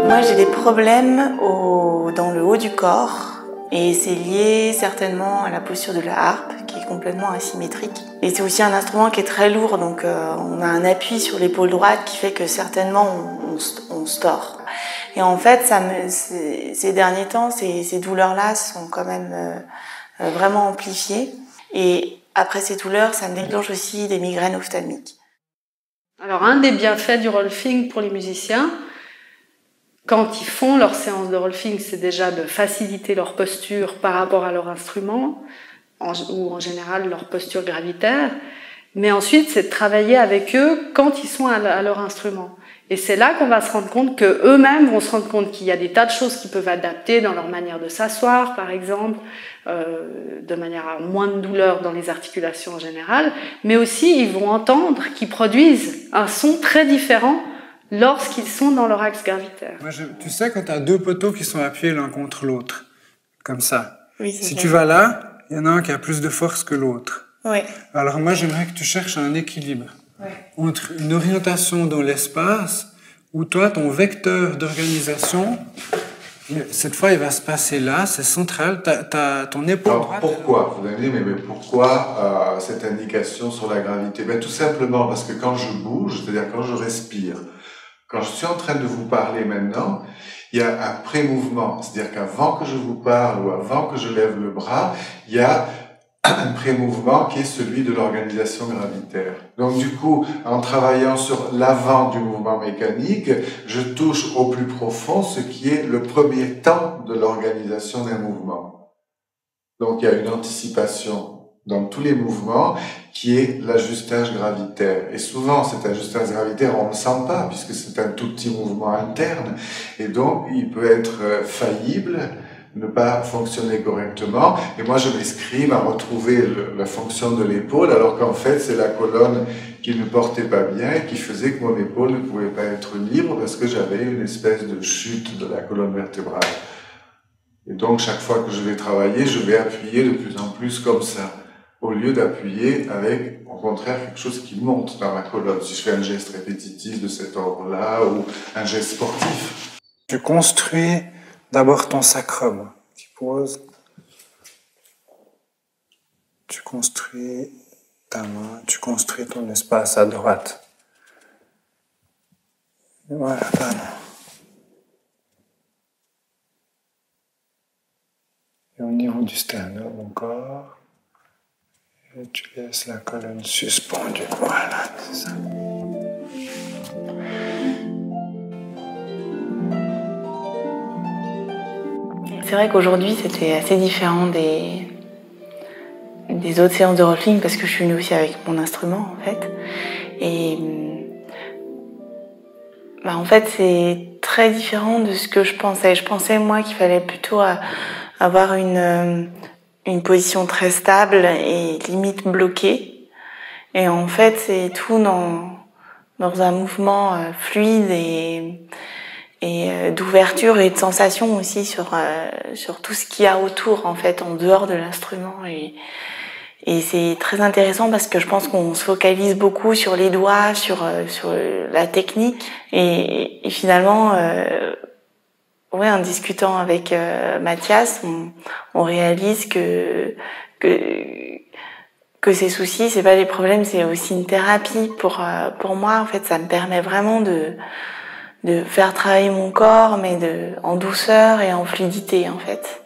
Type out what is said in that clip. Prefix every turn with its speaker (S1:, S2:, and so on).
S1: Moi, j'ai des problèmes dans le haut du corps et c'est lié certainement à la posture de la harpe qui est complètement asymétrique. Et c'est aussi un instrument qui est très lourd, donc on a un appui sur l'épaule droite qui fait que certainement on se tord. Et en fait, ces derniers temps, ces douleurs-là sont quand même vraiment amplifiées. Et après ces douleurs, ça me déclenche aussi des migraines ophtalmiques.
S2: Alors, un des bienfaits du rolfing pour les musiciens, quand ils font leur séance de rolfing, c'est déjà de faciliter leur posture par rapport à leur instrument, ou en général leur posture gravitaire, mais ensuite c'est de travailler avec eux quand ils sont à leur instrument. Et c'est là qu'on va se rendre compte qu'eux-mêmes vont se rendre compte qu'il y a des tas de choses qu'ils peuvent adapter dans leur manière de s'asseoir, par exemple, de manière à moins de douleur dans les articulations en général, mais aussi ils vont entendre qu'ils produisent un son très différent lorsqu'ils sont dans leur axe gravitaire.
S3: Moi, tu sais, quand tu as deux poteaux qui sont appuyés l'un contre l'autre, comme ça,
S1: oui,
S3: si tu vas là, il y en a un qui a plus de force que l'autre.
S1: Oui.
S3: Alors moi, j'aimerais que tu cherches un équilibre entre une orientation dans l'espace où toi, ton vecteur d'organisation, cette fois, il va se passer là, c'est central, t'as ton épaule droite.
S4: Pourquoi? Vous allez me dire, mais pourquoi cette indication sur la gravité? Tout simplement parce que quand je bouge, c'est-à-dire quand je respire, quand je suis en train de vous parler maintenant, il y a un pré-mouvement. C'est-à-dire qu'avant que je vous parle ou avant que je lève le bras, il y a un pré-mouvement qui est celui de l'organisation gravitaire. Donc du coup, en travaillant sur l'avant du mouvement mécanique, je touche au plus profond ce qui est le premier temps de l'organisation d'un mouvement. Donc il y a une anticipation dans tous les mouvements qui est l'ajustage gravitaire. Et souvent, cet ajustage gravitaire, on ne le sent pas puisque c'est un tout petit mouvement interne. Et donc, il peut être faillible, ne pas fonctionner correctement. Et moi, je m'escrime à retrouver la fonction de l'épaule, alors qu'en fait, c'est la colonne qui ne portait pas bien et qui faisait que mon épaule ne pouvait pas être libre parce que j'avais une espèce de chute de la colonne vertébrale. Et donc, chaque fois que je vais travailler, je vais appuyer de plus en plus comme ça, au lieu d'appuyer avec, au contraire, quelque chose qui monte dans ma colonne. Si je fais un geste répétitif de cet ordre-là, ou un geste sportif.
S3: Tu construis d'abord ton sacrum, qui pose. Tu construis ta main, tu construis ton espace à droite. Voilà, pardon. Et au niveau du sternum encore, et tu laisses la colonne suspendue. Voilà, c'est ça.
S1: C'est vrai qu'aujourd'hui, c'était assez différent des autres séances de rolfing parce que je suis venue aussi avec mon instrument, en fait. Et en fait, c'est très différent de ce que je pensais. Je pensais, moi, qu'il fallait plutôt avoir une position très stable et limite bloquée. Et en fait, c'est tout dans un mouvement fluide et d'ouverture et de sensation aussi sur tout ce qu'il y a autour, en fait, en dehors de l'instrument. Et c'est très intéressant parce que je pense qu'on se focalise beaucoup sur les doigts, sur la technique. Et finalement, en discutant avec Mathias, on réalise que ces soucis, c'est pas des problèmes, c'est aussi une thérapie. Pour moi, en fait, ça me permet vraiment de faire travailler mon corps, mais en douceur et en fluidité, en fait.